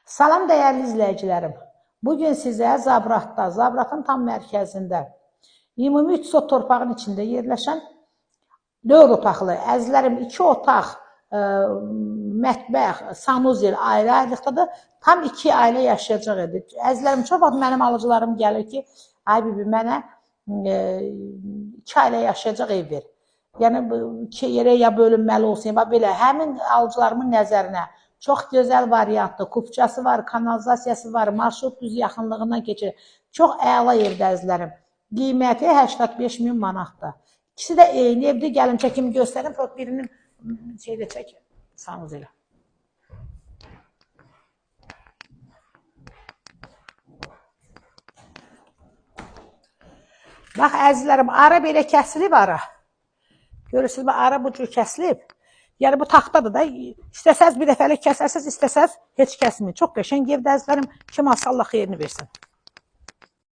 Salam dəyərli izləyicilərim. Bugün sizə Zabratda, Zabratın tam mərkəzində, ümumi 3 sot torpağın içində yerləşən 4 otaqlı, əzizlərim 2 otaq, mətbəx, sanuzel ayrı-ayrılıqdadır. Tam 2 ailə yaşayacaq idi. Əzizlərim, çox vaxt mənim alıcılarım gəlir ki, ay bibi, mənə 2 ailə yaşayacaq ev ver. Yəni, 2 yerə ya bölünməli olsun, ya belə. Həmin alıcılarımın nəzərinə çox gözəl variantdır. Kupçası var, kanalizasiyası var, marşrut düz yaxınlığından keçir. Çox əla evdə əzizlərim. Qiyməti 85.000 manatdır. İkisi də eyni evdir. Gəlin çəkimi göstərin. Birinin şeydə çəkin. Sanız elə. Bax, əzizlərim, ara belə kəsilib ara. Görürsünüz, ara bu cür kəsilib. Yəni, bu taxtadır da. İstəsəz bir dəfəlik kəsərsiniz, istəsəz heç kəsməyin. Çox qəşəng evdə əzizlərim. Kim alsa Allah xeyrini versin.